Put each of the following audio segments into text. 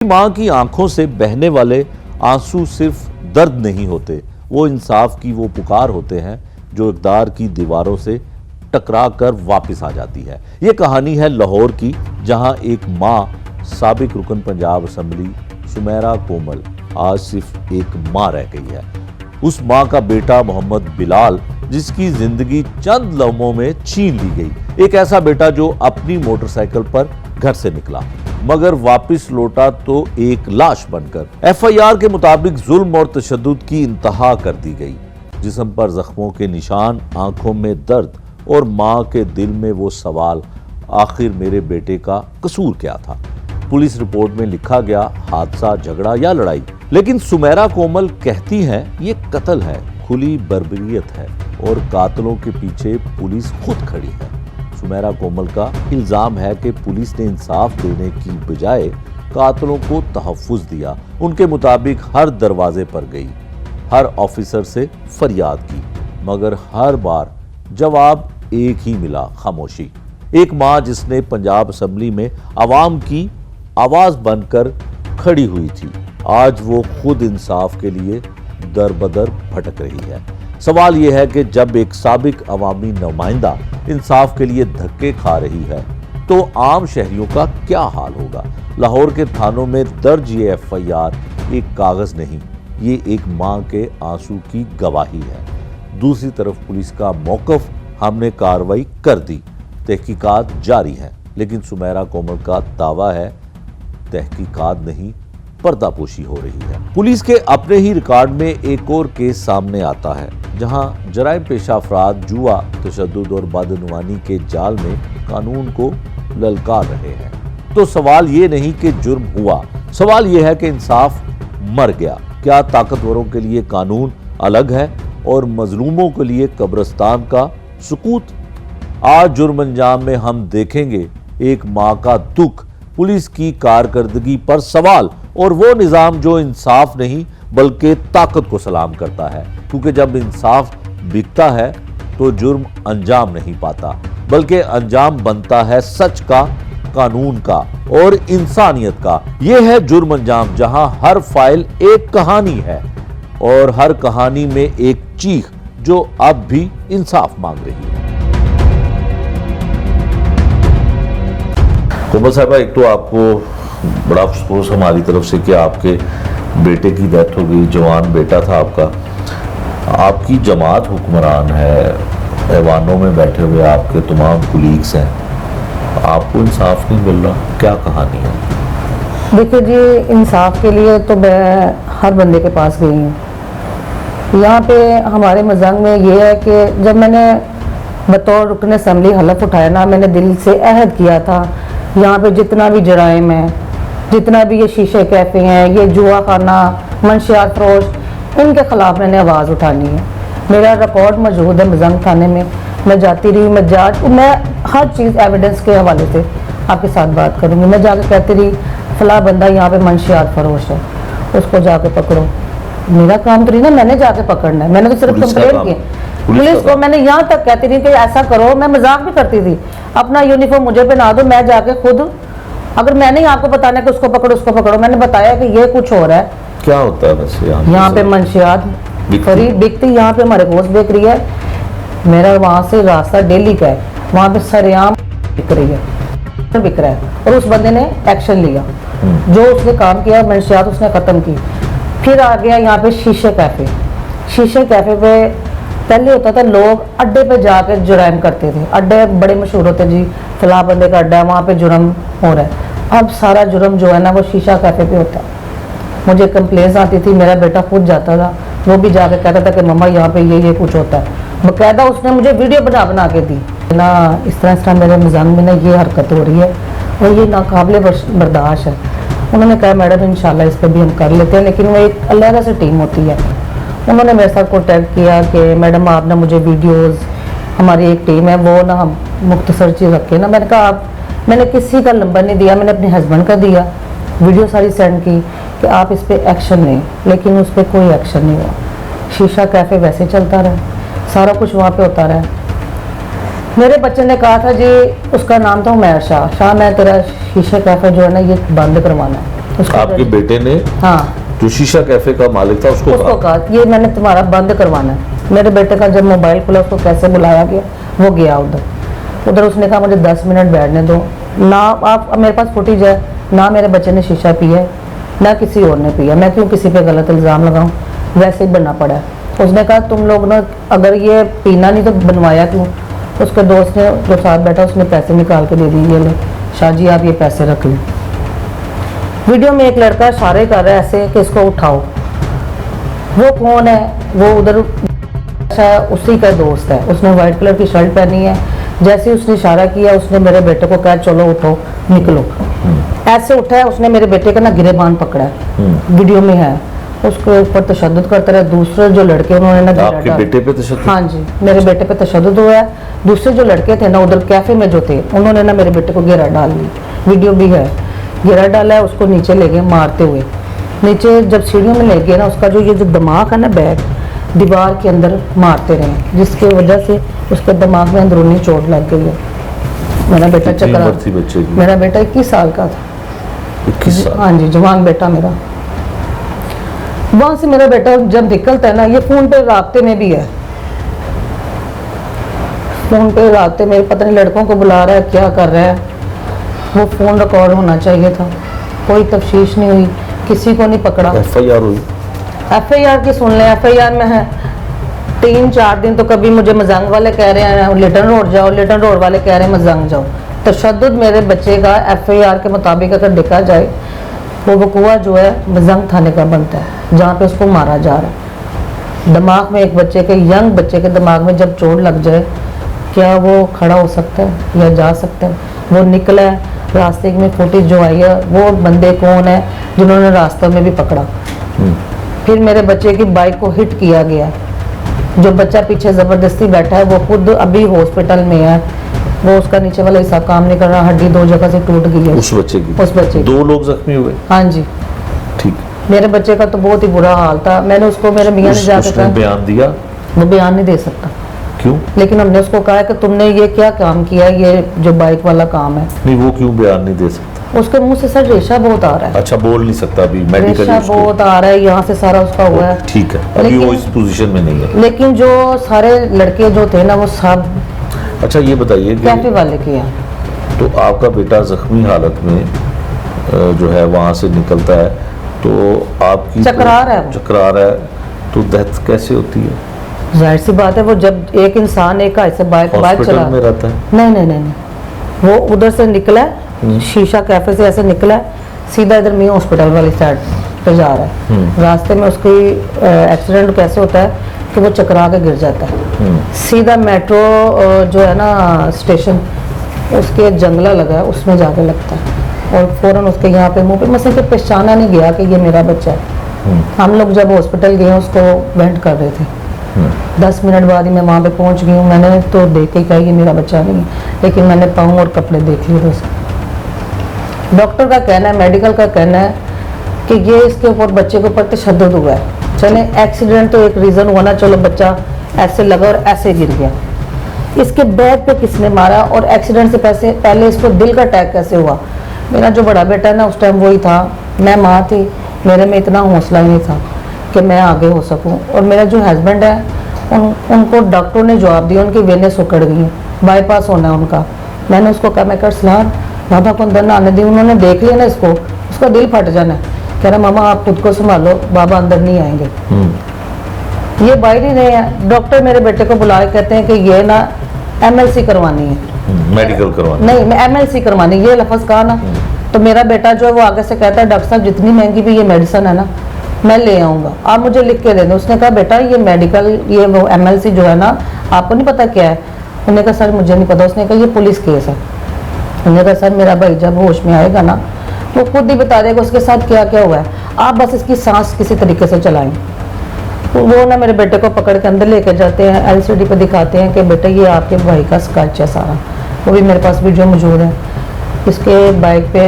माँ की आंखों से बहने वाले आंसू सिर्फ दर्द नहीं होते, वो इंसाफ की वो पुकार होते हैं जो इक़्तिदार की दीवारों से टकरा कर वापस आ जाती है। ये कहानी है लाहौर की, जहां एक माँ साबिक रुकन पंजाब असम्बली सुमेरा कोमल आज सिर्फ एक माँ रह गई है। उस माँ का बेटा मोहम्मद बिलाल, जिसकी जिंदगी चंद लम्हों में छीन ली गई। एक ऐसा बेटा जो अपनी मोटरसाइकिल पर घर से निकला मगर वापस लौटा तो एक लाश बनकर। एफआईआर के मुताबिक जुल्म और तशद्दुद की इंतहा कर दी गई। जिस्म पर जख्मों के निशान, आंखों में दर्द और मां के दिल में वो सवाल, आखिर मेरे बेटे का कसूर क्या था। पुलिस रिपोर्ट में लिखा गया हादसा, झगड़ा या लड़ाई, लेकिन सुमेरा कोमल कहती हैं ये कत्ल है, खुली बर्बरियत है और कातलों के पीछे पुलिस खुद खड़ी है। सुमेरा कोमल का इल्जाम है कि पुलिस ने इंसाफ देने की बजाय कातलों को तहफ्फुज दिया। उनके मुताबिक हर दरवाजे पर गई, हर ऑफिसर से फरियाद की, मगर हर बार जवाब एक ही मिला, खामोशी। एक माँ जिसने पंजाब असम्बली में आवाम की आवाज बनकर खड़ी हुई थी, आज वो खुद इंसाफ के लिए दर बदर भटक रही है। सवाल यह है कि जब एक साबिक अवामी नुमाइंदा इंसाफ के लिए धक्के खा रही है तो आम शहरियों का क्या हाल होगा। लाहौर के थानों में दर्ज ये एफआईआर एक कागज नहीं, ये एक मां के आंसू की गवाही है। दूसरी तरफ पुलिस का मौकफ, हमने कार्रवाई कर दी, तहकीकात जारी है, लेकिन सुमेरा कोमल का दावा है तहकीकात नहीं, पर्दापोशी हो रही है। पुलिस के अपने ही रिकॉर्ड में एक और केस सामने आता है जहां जराइम पेशा अफराद जुआ, तशद्दुद और बदनुवानी के जाल में कानून को ललकार रहे हैं। तो सवाल ये नहीं कि जुर्म हुआ, सवाल यह है कि इंसाफ मर गया। क्या ताकतवरों के लिए कानून अलग है और मजलूमों के लिए कब्रिस्तान का सुकूत? आज जुर्म अंजाम में हम देखेंगे एक माँ का दुख, पुलिस की कारकर्दगी पर सवाल और वो निजाम जो इंसाफ नहीं बल्कि ताकत को सलाम करता है। क्योंकि जब इंसाफ बिकता है तो जुर्म अंजाम नहीं पाता, बल्कि अंजाम बनता है सच का, कानून का और इंसानियत का। यह है जुर्म अंजाम, जहां हर फाइल एक कहानी है और हर कहानी में एक चीख जो अब भी इंसाफ मांग रही है। कोमल साहबा, एक तो आपको बड़ा अफसोस हमारी तरफ से कि आपके बेटे की डेथ हो गई, जवान बेटा था आपका। आपकी जमात हुक्मरान है, ऐवानों में बैठे हुए आपके तमाम कुलीग्स हैं, आपको इंसाफ नहीं मिल रहा, क्या कहानी है? देखिए जी, इंसाफ के लिए तो मैं हर बंदे के पास गई हूँ। यहाँ पे हमारे मज़ंग में ये है कि जब मैंने बतौर रुकन असम्बली हलफ उठाया ना, मैंने दिल से अहद किया था यहाँ पे जितना भी जराइम है, जितना भी ये शीशे कैफे हैं, ये जुआ खाना, मंशियात फरोश, इनके खिलाफ मैंने आवाज़ उठानी है। मेरा रिकॉर्ड मौजूद है मज़ंग थाने में, मैं जाती रही, मैं हर चीज़ एविडेंस के हवाले से आपके साथ बात करूँगी। मैं जाकर कहती रही फला बंदा यहाँ पे मंशियात फरोश है, उसको जाके पकड़ो। मेरा काम तो नहीं ना, मैंने जाके पकड़ना है, मैंने तो सिर्फ कंप्लेंट की। पुलिस को मैंने यहाँ तक कहती रही कि ऐसा करो, मैं मजाक भी करती थी, अपना यूनिफॉर्म मुझे पहना दो, मैं जाके खुद, अगर मैंने आपको बताना कि उसको पकड़ो उसको पकड़ो, मैंने बताया कि ये कुछ हो रहा है। क्या होता है वैसे यहाँ पे मंशियात फरी बिकती, यहाँ पे हमारे गोश्त बिक रही है। मेरा वहाँ से रास्ता डेली का है, वहाँ पे सरेआम बिक रही है, बिक रहा है। और उस बंदे ने एक्शन लिया, जो उसने काम किया मंशियात उसने खत्म की। फिर आ गया यहाँ पे शीशे कैफे। शीशे कैफे पे पहले होता था लोग अड्डे पे जाकर जुर्म करते थे, अड्डे बड़े मशहूर होते जी, फला बंदे का अड्डा है, वहाँ पे जुर्म हो रहा है। अब सारा जुर्म जो है ना वो शीशा कैफे पे होता है। मुझे कंप्लेंट्स आती थी, मेरा बेटा खुद जाता था, वो भी जाकर कहता था कि मम्मा यहाँ पे ये कुछ होता है। बाकायदा उसने मुझे वीडियो बना बना के दी ना, इस तरह मेरे मज़ाक में ना ये हरकत हो रही है और ये नाकाबिले बर्दाश्त है। उन्होंने कहा मैडम इंशाल्लाह इस पर भी हम कर लेते हैं, लेकिन वो एक अलग से टीम होती है। उन्होंने मेरे साथ कॉन्टैक्ट किया कि मैडम आप ना मुझे वीडियोस, हमारी एक टीम है वो ना हम मुख्तसर चीज़ रखे ना। मैंने कहा आप, मैंने किसी का नंबर नहीं दिया, मैंने अपने हस्बैंड का दिया, वीडियो सारी सेंड की कि आप इस पर एक्शन लें, लेकिन उस पर कोई एक्शन नहीं हुआ। शीशा कैफ़े वैसे चलता रहा, सारा कुछ वहाँ पे होता रहा। मेरे बच्चे ने कहा था जी, उसका नाम था उमैर शाह, मैं तेरा शीशे कैफ़े जो है ना ये बंद करवाना है। आपके बेटे ने हाँ जो शीशा कैफे का मालिक था उसको उसको कहा ये मैंने तुम्हारा बंद करवाना है। मेरे बेटे का जब मोबाइल खुला उसको कैसे बुलाया गया, वो गया उधर उसने कहा मुझे 10 मिनट बैठने दो ना, आप मेरे पास फुटेज है ना, मेरे बच्चे ने शीशा पिया ना किसी और ने पिया, मैं क्यों किसी पे गलत इल्ज़ाम लगाऊं, वैसे ही बनना पड़ा। उसने कहा तुम लोग ना अगर ये पीना नहीं तो बनवाया क्यों। उसके दोस्त ने जो साथ बैठा उसने पैसे निकाल के दे दिए, ये लो शाह जी आप ये पैसे रख लें। वीडियो में एक लड़का इशारे कर रहा है ऐसे कि इसको उठाओ, वो कौन है, वो उधर उसी का दोस्त है, उसने व्हाइट कलर की शर्ट पहनी है। जैसे उसने इशारा किया उसने मेरे बेटे को कहा चलो उठो निकलो, ऐसे उठा है उसने मेरे बेटे का ना गिरेबान पकड़ा है, वीडियो में है, उसके ऊपर तशद्दुद करते रहे। दूसरे जो लड़के उन्होंने ना आपके बेटे पे तशद्दुद? हाँ जी मेरे बेटे पे तशद्दुद हुआ है। दूसरे जो लड़के थे ना उधर कैफे में जो थे उन्होंने ना मेरे बेटे को घेरा डाल ली, वीडियो भी है, घेरा डाला है, उसको नीचे ले गए मारते हुए। नीचे जब सीढ़ियों में ले गए ना उसका जो ये जो दिमाग है ना बैग दीवार के अंदर मारते रहे, जिसकी वजह से उसके दिमाग में अंदरूनी चोट लग गई है। मेरा बेटा चक्कर, मेरा बेटा 21 साल का था। 21 साल? हाँ जी जवान बेटा मेरा। वहां से मेरा बेटा जब निकलता है ना ये फोन पे राब्ते में भी है, फोन पे राब्ते में पता नहीं लड़कों को बुला रहा है क्या कर रहा है, वो फोन रिकॉर्ड होना चाहिए था, कोई तफ्तीश नहीं हुई, किसी को नहीं पकड़ा। FIR हुई? FIR की सुन ले, FIR में है 3-4 दिन तो कभी मुझे मजंग वाले कह रहे हैं लिटन रोड जाओ, लिटन रोड वाले कह रहे हैं मजंग जाओ। तशद्दुद मेरे बच्चे का FIR के मुताबिक अगर देखा जाए वो वकूआ जो है मजंग थाने का बनता है जहाँ पे उसको मारा जा रहा है। दिमाग में एक बच्चे के यंग बच्चे के दिमाग में जब चोट लग जाए क्या वो खड़ा हो सकता है या जा सकता है? वो निकला है रास्ते में, फुटेज जो आई है वो बंदे कौन है जिन्होंने रास्ते में भी पकड़ा। फिर मेरे बच्चे की बाइक को हिट किया गया, जो बच्चा पीछे ज़बरदस्ती बैठा है वो खुद अभी हॉस्पिटल में है, वो उसका नीचे वाला हिस्सा काम नहीं कर रहा, हड्डी 2 जगह से टूट गई है उस बच्चे की। 2 लोग जख्मी हुए? हाँ जी ठीक। मेरे बच्चे का तो बहुत ही बुरा हाल था। मैंने उसको मेरे मियां ने जाकर कहा बयान दिया, वो बयान नहीं दे सकता। क्यों? लेकिन हमने उसको कहा कि तुमने ये क्या काम किया, ये जो बाइक वाला काम है। नहीं वो क्यों बयान नहीं दे सकता? उसके मुंह से सर रेशा बहुत आ रहा है। अच्छा बोल नहीं सकता अभी मेडिकल रेशा बहुत आ रहा है, यहाँ से सारा उसका हुआ है। ठीक है अभी वो इस पोजीशन में नहीं है। लेकिन जो सारे लड़के जो थे ना वो सब अच्छा ये बताइए कैफे वाले के हैं। तो आपका बेटा जख्मी हालत में जो है वहाँ से निकलता है तो आपकी चकरा रहा है वो। चकरा रहा है तो डेथ कैसे होती है? जाहिर सी बात है वो जब एक इंसान एक ऐसे बाइक चला में रहता है? नहीं वो उधर से निकला है, शीशा कैफे से ऐसे निकला है सीधा इधर मियां हॉस्पिटल वाली साइड पे जा रहा है। रास्ते में उसकी एक्सीडेंट कैसे होता है कि वो चकरा के गिर जाता है। सीधा मेट्रो जो है ना स्टेशन उसके जंगला लगा है उसमें जाके लगता है और फौरन उसके यहाँ पे मुंह पे मसले के पहचाना नहीं गया कि ये मेरा बच्चा है। हम लोग जब हॉस्पिटल गए उसको वेंट कर रहे थे, 10 मिनट बाद ही मैं वहाँ पे पहुँच गई हूँ। मैंने तो देख के कहा ये मेरा बच्चा नहीं है, लेकिन मैंने पाँव और कपड़े देख लिए थे उसके। डॉक्टर का कहना है, मेडिकल का कहना है कि ये इसके ऊपर बच्चे के ऊपर तशद्दुद हुआ है। चले एक्सीडेंट तो एक रीज़न हुआ ना, चलो बच्चा ऐसे लगा और ऐसे गिर गया, इसके बैक पे किसने मारा और एक्सीडेंट से पहले इसको दिल का अटैक कैसे हुआ? मेरा जो बड़ा बेटा है ना उस टाइम वही था, मैं माँ थी, मेरे में इतना हौसला ही नहीं था कि मैं आगे हो सकूं। और मेरा जो हस्बैंड है उनको डॉक्टर ने जवाब दिया, उनकी वेनें सुकड़ गई हैं, बाईपास होना है उनका। मैंने उसको कहा मैं कर सलाह बाबा को अंदर ना आने दी। उन्होंने देख लिया ना इसको, उसका दिल फट जाना है, कह रहा मामा आप खुद को संभालो, बाबा अंदर नहीं आएंगे। ये बाहर ही नहीं है। डॉक्टर मेरे बेटे को बुला के कहते हैं कि ये ना MLC करवानी है, मेडिकल करवानी नहीं मैं MLC करवानी, ये लफ्ज़ कहा ना तो मेरा बेटा जो है वो आगे से कहता है डॉक्टर साहब जितनी महंगी भी ये मेडिसिन है ना मैं ले आऊँगा, आप मुझे लिख के दे दें। उसने कहा बेटा ये मेडिकल ये वो MLC जो है ना आपको नहीं पता क्या है? उन्होंने कहा सर मुझे नहीं पता। उसने कहा ये पुलिस केस है। उन्होंने कहा सर मेरा भाई जब होश में आएगा ना वो खुद ही बता देगा उसके साथ क्या क्या हुआ है, आप बस इसकी सांस किसी तरीके से चलाएं। तो वो ना मेरे बेटे को पकड़ के अंदर लेके जाते हैं, LCD पे दिखाते हैं कि बेटा ये आपके भाई का स्क्रैच है सारा, वो भी मेरे पास वीडियो मौजूद है। इसके बाइक पे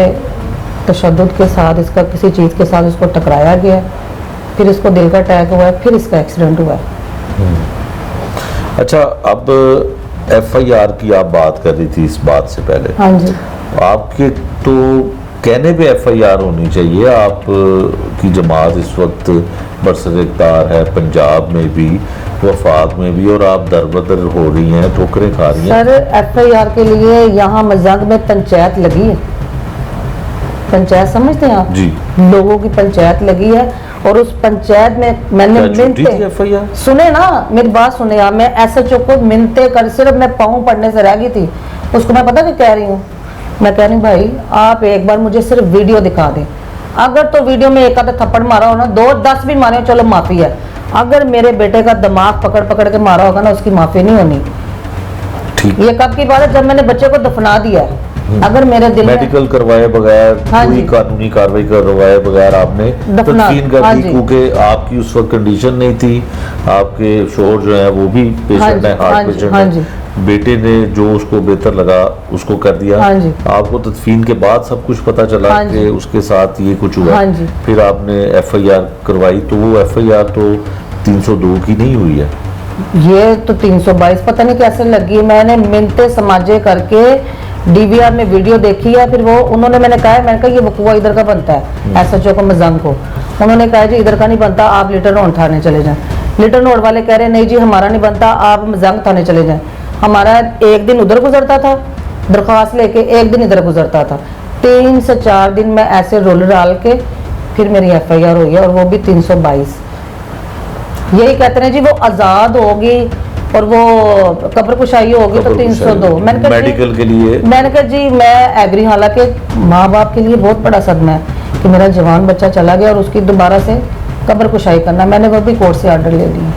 तशद्दुद के साथ इसका किसी चीज़ के साथ उसको टकराया गया, फिर इसको दिल का अटैक हुआ है, फिर इसका एक्सीडेंट हुआ है। अच्छा अब FIR की आप बात कर रही थी इस बात से पहले। हाँ जी। आपके तो कहने पे FIR होनी चाहिए। आप की जमात इस वक्त बरसर-ए-इक़्तिदार है, पंजाब में भी, वफाक में भी, और आप दरबदर हो रही हैं, ठोकरें खा रही हैं। सर FIR के लिए यहाँ मजाक में पंचायत लगी है, पंचायत समझते हैं आप जी। लोगों की पंचायत लगी है, और उस पंचायत में मैंने क्या छुट्टी थी मिन्नतें FIR? सुने ना, मेरी बात सुने आप, मैं SHO को मिन्नतें कर, सिर्फ मैं पाँव पड़ने से रह गई थी। उसको मैं पता क्या कह रही हूँ, मैं कह रही हूँ भाई आप एक बार मुझे सिर्फ वीडियो दिखा दें, अगर तो वीडियो में एक आधा थप्पड़ मारा हो ना, 2-10 भी मारे हो, चलो माफी है, अगर मेरे बेटे का दिमाग पकड़ पकड़ के मारा होगा ना, उसकी माफी नहीं होनी। ठीक। ये कब की बात है, जब मैंने बच्चे को दफना दिया है। अगर मेरे दिल में मेडिकल करवाए बगैर, हाँ कोई जी। कानूनी कार्रवाई करवाए बगैर आपने दफना, तदफीन कर हाँ दी, जी। क्योंकि आपकी उस वक्त कंडीशन नहीं थी, आपके शोहर जो है वो भी पेशेंट है, हार्ट पेशेंट हाँ है, जी। बेटे ने जो उसको बेहतर लगा उसको कर दिया। हाँ जी। आपको तदफीन के बाद सब कुछ पता चला हाँ कि जी। उसके साथ ये कुछ हुआ। हाँ जी। फिर आपने FIR करवाई, तो वो FIR तो 302 की नहीं हुई है। ये तो 322 पता नहीं कैसे लगी। मैंने मिन्नतें समाजे करके DVR में वीडियो देखी है, फिर वो उन्होंने, मैंने कहा ये वकूआ इधर का बनता है, SHO को मजंग को। उन्होंने कहा जी इधर का नहीं बनता, आप लिटर रोड थाने चले जाएं। लिटर रोड वाले कह रहे नहीं जी हमारा नहीं बनता, आप मजंग थाने चले जाएं। हमारा एक दिन उधर गुजरता था दरख्वास्त लेके, एक दिन इधर गुजरता था, 3 से 4 दिन में ऐसे रोल डाल के फिर मेरी FIR हुई है, और वो भी 322। यही कहते हैं जी वो आज़ाद होगी और वो कब्र कुशाई होगी तो 302। मैंने कहा मेडिकल के लिए, मैंने कहा जी मैं एग्री, हालांकि माँ बाप के लिए बहुत बड़ा सदमा है कि मेरा जवान बच्चा चला गया और उसकी दोबारा से कब्र कुशाई करना। मैंने वो भी कोर्ट से आर्डर ले लिया,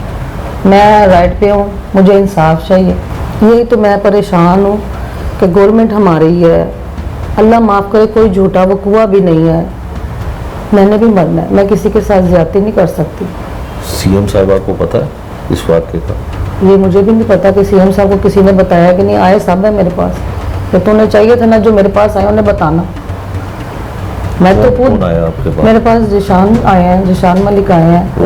मैं राइट पे हूँ, मुझे इंसाफ चाहिए। यही तो मैं परेशान हूँ कि गवर्नमेंट हमारी है, अल्लाह माफ़ करे कोई झूठा वकूआ भी नहीं है, मैंने भी मरना है, मैं किसी के साथ ज्यादती नहीं कर सकती। CM साहिबा को पता है इस वाक़े का? ये मुझे भी नहीं पता कि CM साहब को किसी ने बताया कि नहीं, आए सब है मेरे पास, तो तुम्हें चाहिए था ना जो मेरे पास आए उन्हें बताना। मैं तो कौन आया आपके पास? मेरे पास जिशान आए हैं, जिशान मलिक आए हैं।